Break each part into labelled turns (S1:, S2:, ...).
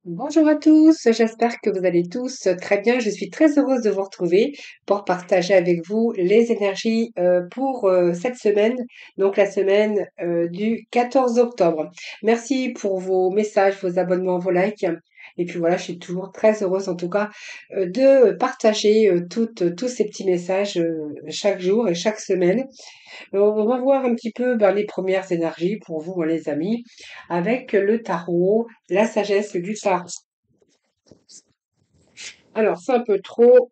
S1: Bonjour à tous, j'espère que vous allez tous très bien. Je suis très heureuse de vous retrouver pour partager avec vous les énergies pour cette semaine, donc la semaine du 14 octobre. Merci pour vos messages, vos abonnements, vos likes. Et puis voilà, je suis toujours très heureuse en tout cas de partager tous ces petits messages chaque jour et chaque semaine. On va voir un petit peu les premières énergies pour vous, les amis, avec le tarot, la sagesse du tarot. Alors, c'est un peu trop.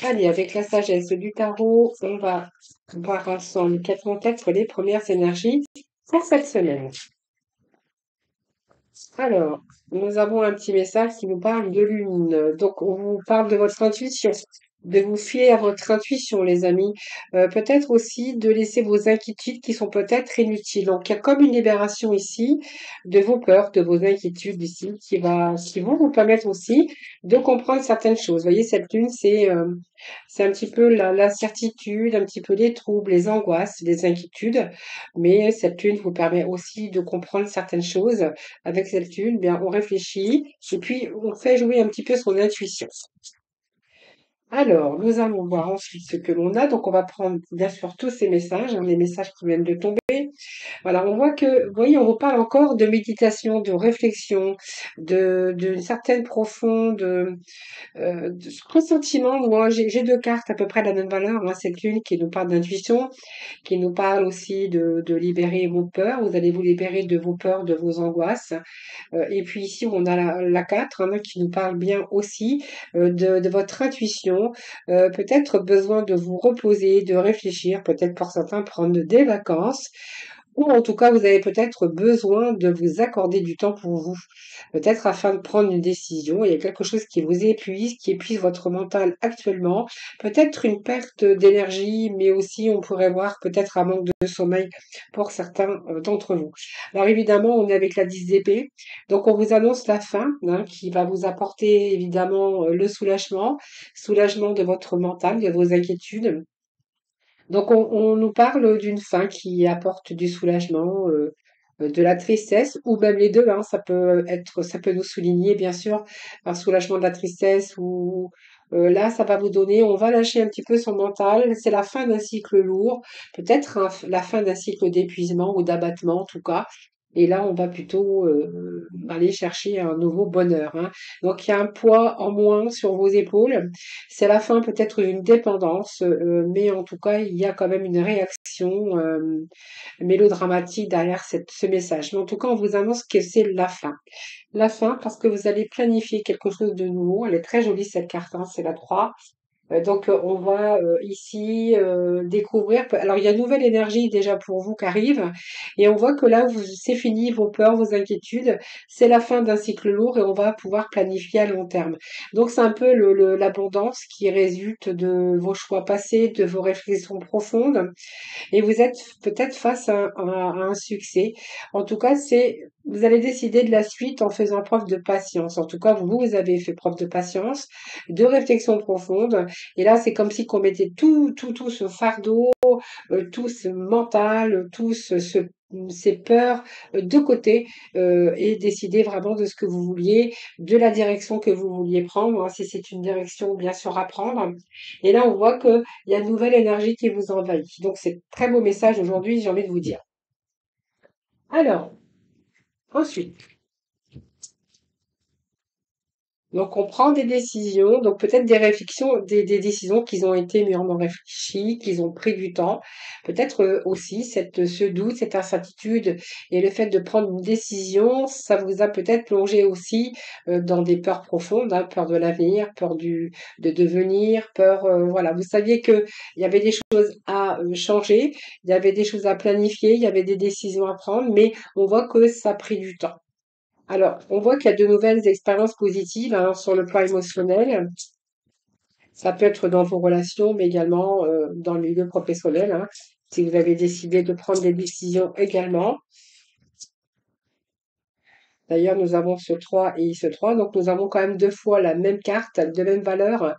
S1: Allez, avec la sagesse du tarot, on va voir ensemble quelles vont être les premières énergies pour cette semaine. Alors, nous avons un petit message qui nous parle de lune. Donc, on vous parle de votre intuition, de vous fier à votre intuition, les amis. Peut-être aussi de laisser vos inquiétudes qui sont peut-être inutiles. Donc, il y a comme une libération ici de vos peurs, de vos inquiétudes ici, qui vont vous permettre aussi de comprendre certaines choses. Vous voyez, cette lune, c'est un petit peu l'incertitude, un petit peu les troubles, les angoisses, les inquiétudes. Mais cette lune vous permet aussi de comprendre certaines choses avec cette lune, bien, on réfléchit et puis on fait jouer un petit peu son intuition. Alors, nous allons voir ensuite ce que l'on a. Donc, on va prendre bien sûr tous ces messages, les messages qui viennent de tomber. Voilà, on voit que, vous voyez, on vous parle encore de méditation, de réflexion, d'une certaine profonde de ce pressentiment. Moi, j'ai deux cartes à peu près de la même valeur. Hein, cette lune qui nous parle d'intuition, qui nous parle aussi de libérer vos peurs. Vous allez vous libérer de vos peurs, de vos angoisses. Et puis ici, on a la 4 hein, qui nous parle bien aussi de votre intuition. Peut-être besoin de vous reposer, de réfléchir, peut-être pour certains prendre des vacances. Ou en tout cas, vous avez peut-être besoin de vous accorder du temps pour vous, peut-être afin de prendre une décision. Il y a quelque chose qui vous épuise, qui épuise votre mental actuellement. Peut-être une perte d'énergie, mais aussi on pourrait voir peut-être un manque de sommeil pour certains d'entre vous. Alors évidemment, on est avec la 10 d'épée, donc on vous annonce la fin hein, qui va vous apporter évidemment le soulagement, soulagement de votre mental, de vos inquiétudes. Donc on nous parle d'une fin qui apporte du soulagement, de la tristesse ou même les 2 hein. Ça peut nous souligner bien sûr un soulagement de la tristesse ou, là ça va vous donner on va lâcher un petit peu son mental. C'est la fin d'un cycle lourd, peut-être la fin d'un cycle d'épuisement ou d'abattement en tout cas. Et là on va plutôt, aller chercher un nouveau bonheur, hein. Donc il y a un poids en moins sur vos épaules. C'est la fin peut-être d'une dépendance, mais en tout cas, il y a quand même une réaction mélodramatique derrière ce message. Mais en tout cas, on vous annonce que c'est la fin. La fin parce que vous allez planifier quelque chose de nouveau. Elle est très jolie cette carte, hein, c'est la 3. Donc, on va ici découvrir. Alors, il y a une nouvelle énergie déjà pour vous qui arrive, et on voit que là, c'est fini vos peurs, vos inquiétudes. C'est la fin d'un cycle lourd et on va pouvoir planifier à long terme. Donc, c'est un peu l'abondance qui résulte de vos choix passés, de vos réflexions profondes. Et vous êtes peut-être face à un succès. En tout cas, vous allez décider de la suite en faisant preuve de patience. En tout cas, vous avez fait preuve de patience, de réflexion profonde. Et là, c'est comme si qu'on mettait tout ce fardeau, tout ce mental, ces peurs de côté et décider vraiment de ce que vous vouliez, de la direction que vous vouliez prendre, hein, si c'est une direction bien sûr à prendre. Et là, on voit qu'il y a une nouvelle énergie qui vous envahit. Donc, c'est très beau message aujourd'hui, j'ai envie de vous dire. Alors, ensuite, donc, on prend des décisions, donc peut-être des réflexions, des décisions qui ont été mûrement réfléchies, qu'ils ont pris du temps. Peut-être aussi ce doute, cette incertitude et le fait de prendre une décision, ça vous a peut-être plongé aussi dans des peurs profondes, hein, peur de l'avenir, de devenir, peur, voilà. Vous saviez que il y avait des choses à changer, il y avait des choses à planifier, il y avait des décisions à prendre, mais on voit que ça a pris du temps. Alors, on voit qu'il y a de nouvelles expériences positives hein, sur le plan émotionnel. Ça peut être dans vos relations, mais également dans le milieu professionnel, hein, si vous avez décidé de prendre des décisions également. D'ailleurs, nous avons ce 3 et ce 3, donc nous avons quand même deux fois la même carte, de même valeur.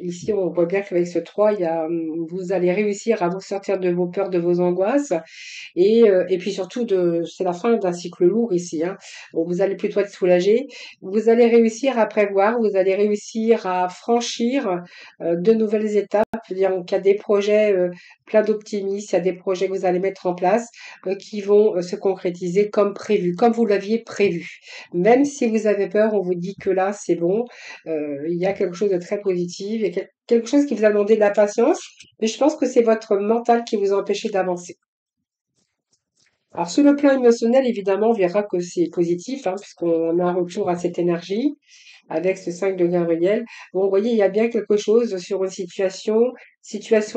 S1: Ici, on voit bien qu'avec ce 3, vous allez réussir à vous sortir de vos peurs, de vos angoisses. Et puis surtout, c'est la fin d'un cycle lourd ici, hein. Bon, vous allez plutôt être soulagé. Vous allez réussir à prévoir, vous allez réussir à franchir de nouvelles étapes. C'est-à-dire qu'il y a des projets plein d'optimisme, il y a des projets que vous allez mettre en place qui vont se concrétiser comme prévu, comme vous l'aviez prévu. Même si vous avez peur, on vous dit que là, c'est bon. Il y a quelque chose de très positif, il y a quelque chose qui vous a demandé de la patience, mais je pense que c'est votre mental qui vous a empêché d'avancer. Alors, sur le plan émotionnel, évidemment, on verra que c'est positif, hein, puisqu'on a un retour à cette énergie avec ce 5 de Gabriel. Bon, vous voyez, il y a bien quelque chose sur une situation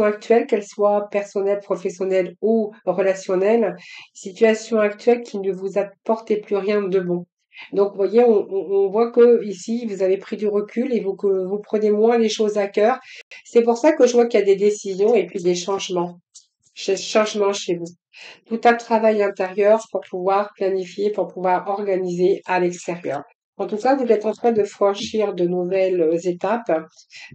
S1: actuelle, qu'elle soit personnelle, professionnelle ou relationnelle, situation actuelle qui ne vous apportait plus rien de bon. Donc, vous voyez, on voit que ici, vous avez pris du recul et que vous prenez moins les choses à cœur. C'est pour ça que je vois qu'il y a des décisions et puis des changements chez vous. Tout un travail intérieur pour pouvoir planifier, pour pouvoir organiser à l'extérieur. En tout cas, vous êtes en train de franchir de nouvelles étapes,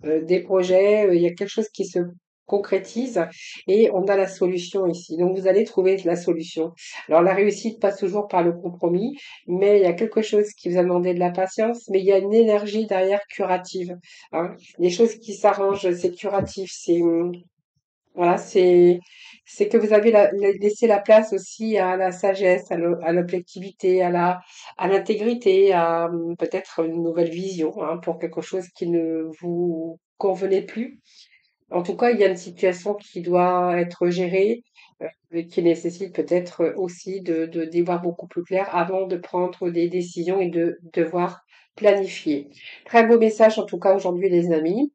S1: des projets, il y a quelque chose qui se concrétise et on a la solution ici. Donc, vous allez trouver la solution. Alors, la réussite passe toujours par le compromis, mais il y a quelque chose qui vous a demandé de la patience, mais il y a une énergie derrière curative, hein. Les choses qui s'arrangent, c'est curatif, voilà, c'est que vous avez laissé la place aussi à la sagesse, à l'objectivité, à l'intégrité, à peut-être une nouvelle vision, hein, pour quelque chose qui ne vous convenait plus. En tout cas, il y a une situation qui doit être gérée, et qui nécessite peut-être aussi d'y voir beaucoup plus clair avant de prendre des décisions et de devoir planifier. Très beau message en tout cas aujourd'hui, les amis.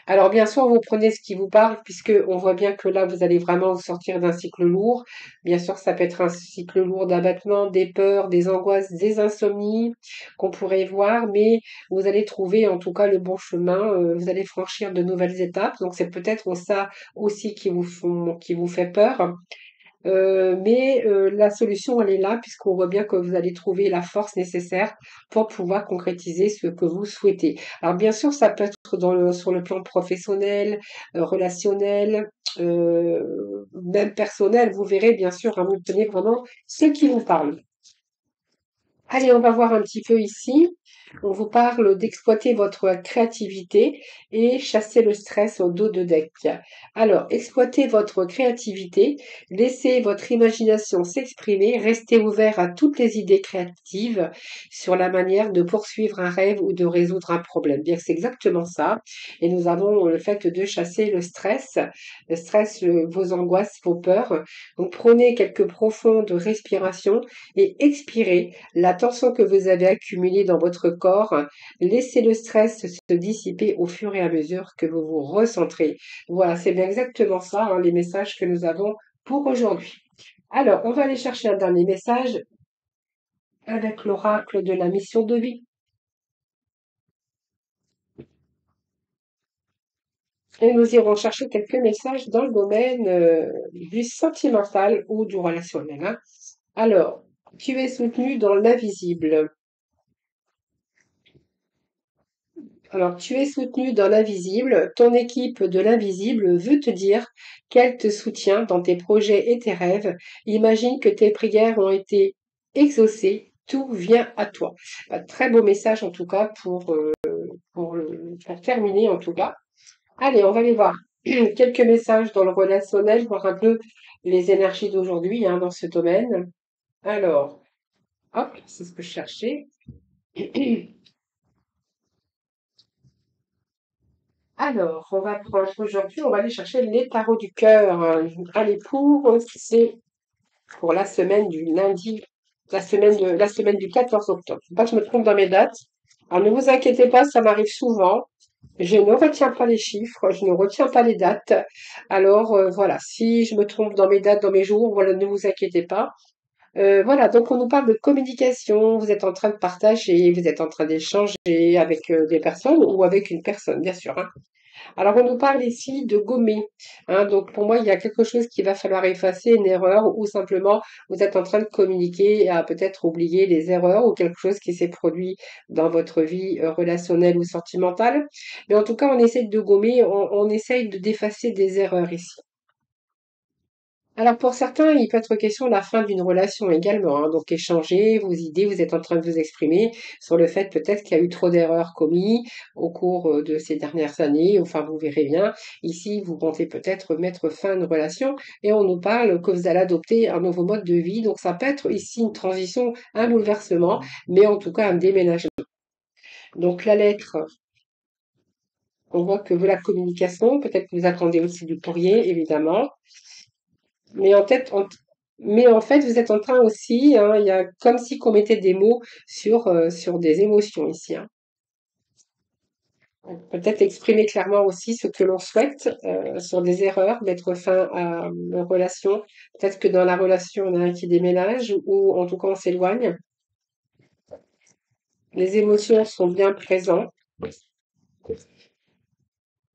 S1: Alors bien sûr, vous prenez ce qui vous parle, puisque on voit bien que là, vous allez vraiment vous sortir d'un cycle lourd. Bien sûr, ça peut être un cycle lourd d'abattement, des peurs, des angoisses, des insomnies qu'on pourrait voir, mais vous allez trouver en tout cas le bon chemin. Vous allez franchir de nouvelles étapes. Donc c'est peut-être ça aussi qui vous fait peur. Mais la solution, elle est là, puisqu'on voit bien que vous allez trouver la force nécessaire pour pouvoir concrétiser ce que vous souhaitez. Alors bien sûr, ça peut être sur le plan professionnel, relationnel, même personnel. Vous verrez, bien sûr, hein, vous tenez vraiment ce qui vous parle. Allez, on va voir un petit peu ici. On vous parle d'exploiter votre créativité et chasser le stress au dos de deck. Alors, exploitez votre créativité, laissez votre imagination s'exprimer, restez ouvert à toutes les idées créatives sur la manière de poursuivre un rêve ou de résoudre un problème. Bien, c'est exactement ça. Et nous avons le fait de chasser le stress, vos angoisses, vos peurs. Donc, prenez quelques profondes respirations et expirez la tension que vous avez accumulée dans votre corps. Laissez le stress se dissiper au fur et à mesure que vous vous recentrez. Voilà, c'est bien exactement ça, hein, les messages que nous avons pour aujourd'hui. Alors, on va aller chercher un dernier message avec l'oracle de la mission de vie. Et nous irons chercher quelques messages dans le domaine du sentimental ou du relationnel, hein. Alors, tu es soutenu dans l'invisible. Alors, tu es soutenu dans l'invisible. Ton équipe de l'invisible veut te dire qu'elle te soutient dans tes projets et tes rêves. Imagine que tes prières ont été exaucées. Tout vient à toi. Très beau message en tout cas pour terminer en tout cas. Allez, on va aller voir quelques messages dans le relationnel, voir un peu les énergies d'aujourd'hui, hein, dans ce domaine. Alors, hop, c'est ce que je cherchais. Alors, on va prendre aujourd'hui, on va aller chercher les tarots du cœur. Allez, c'est pour la semaine du lundi, la semaine du 14 octobre. Faut pas que je me trompe dans mes dates. Alors, ne vous inquiétez pas, ça m'arrive souvent. Je ne retiens pas les chiffres, je ne retiens pas les dates. Alors, voilà, si je me trompe dans mes dates, dans mes jours, voilà, ne vous inquiétez pas. Voilà, donc on nous parle de communication. Vous êtes en train de partager, vous êtes en train d'échanger avec des personnes ou avec une personne, bien sûr, hein. Alors, on nous parle ici de gommer, hein. Donc, pour moi, il y a quelque chose qu'il va falloir effacer, une erreur, ou simplement vous êtes en train de communiquer et à peut-être oublier les erreurs ou quelque chose qui s'est produit dans votre vie relationnelle ou sentimentale. Mais en tout cas, on essaye de gommer, on essaye d'effacer des erreurs ici. Alors pour certains, il peut être question de la fin d'une relation également, hein. Donc échanger vos idées, vous êtes en train de vous exprimer sur le fait peut-être qu'il y a eu trop d'erreurs commises au cours de ces dernières années. Enfin, vous verrez bien. Ici, vous comptez peut-être mettre fin à une relation et on nous parle que vous allez adopter un nouveau mode de vie. Donc ça peut être ici une transition, un bouleversement, mais en tout cas un déménagement. Donc la lettre, on voit que vous la communication, peut-être que vous attendez aussi du courrier, évidemment. Mais en tête, mais en fait, vous êtes en train aussi, hein, il y a comme si qu'on mettait des mots sur des émotions ici, hein. Peut-être exprimer clairement aussi ce que l'on souhaite sur des erreurs, mettre fin à une relation. Peut-être que dans la relation, on a un qui déménage ou en tout cas on s'éloigne. Les émotions sont bien présentes.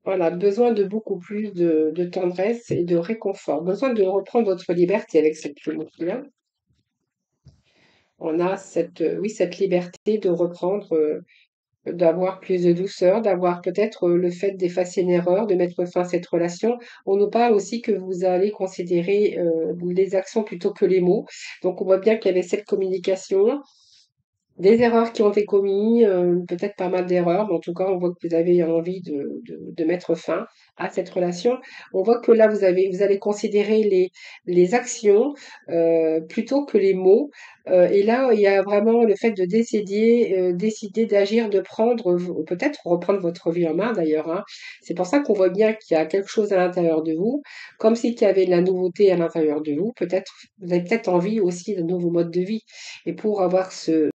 S1: Voilà, besoin de beaucoup plus de tendresse et de réconfort. Besoin de reprendre votre liberté avec cette émotion-là. On a oui, cette liberté de reprendre, d'avoir plus de douceur, d'avoir peut-être le fait d'effacer une erreur, de mettre fin à cette relation. On nous parle aussi que vous allez considérer les actions plutôt que les mots. Donc on voit bien qu'il y avait cette communication. Des erreurs qui ont été commises, peut-être pas mal d'erreurs, mais en tout cas, on voit que vous avez envie de mettre fin à cette relation. On voit que là, vous allez considérer les actions plutôt que les mots. Et là, il y a vraiment le fait de décider d'agir, de prendre, peut-être reprendre votre vie en main d'ailleurs, hein. C'est pour ça qu'on voit bien qu'il y a quelque chose à l'intérieur de vous, comme s'il y avait de la nouveauté à l'intérieur de vous. Peut-être, vous avez peut-être envie aussi d'un nouveau mode de vie. Et pour avoir ce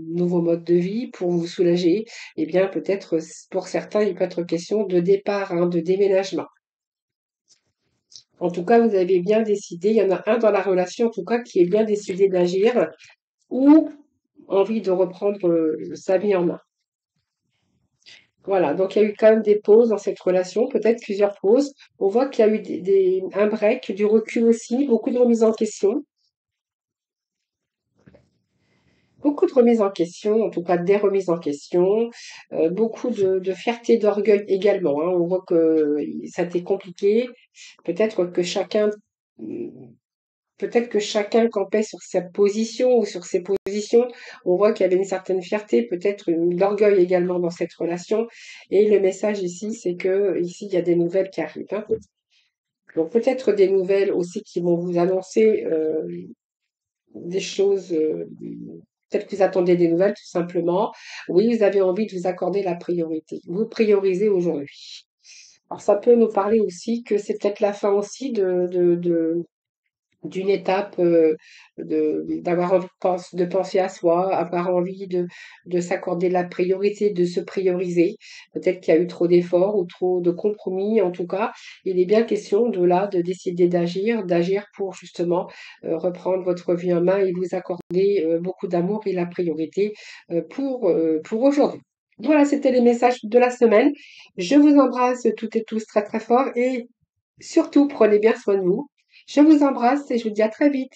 S1: nouveau mode de vie, pour vous soulager, eh bien peut-être pour certains, il peut être question de départ, hein, de déménagement. En tout cas, vous avez bien décidé, il y en a un dans la relation en tout cas qui est bien décidé d'agir ou envie de reprendre sa vie en main. Voilà, donc il y a eu quand même des pauses dans cette relation, peut-être plusieurs pauses. On voit qu'il y a eu un break, du recul aussi, beaucoup de remises en question. Beaucoup de remises en question, en tout cas des remises en question, beaucoup de fierté, d'orgueil également, hein. On voit que ça a été compliqué. Peut-être que chacun, mmh, peut-être que chacun campait sur sa position ou sur ses positions. On voit qu'il y avait une certaine fierté, peut-être de l'orgueil également dans cette relation. Et le message ici, c'est que ici il y a des nouvelles qui arrivent, hein. Donc peut-être des nouvelles aussi qui vont vous annoncer des choses, peut-être que vous attendez des nouvelles tout simplement. Oui, vous avez envie de vous accorder la priorité. Vous priorisez aujourd'hui. Alors ça peut nous parler aussi que c'est peut-être la fin aussi d'une étape, d'avoir envie de penser à soi, avoir envie de s'accorder la priorité, de se prioriser. Peut-être qu'il y a eu trop d'efforts ou trop de compromis. En tout cas, il est bien question de là, de décider d'agir pour justement reprendre votre vie en main et vous accorder beaucoup d'amour et la priorité pour aujourd'hui. Voilà, c'était les messages de la semaine. Je vous embrasse toutes et tous très très fort et surtout prenez bien soin de vous. Je vous embrasse et je vous dis à très vite.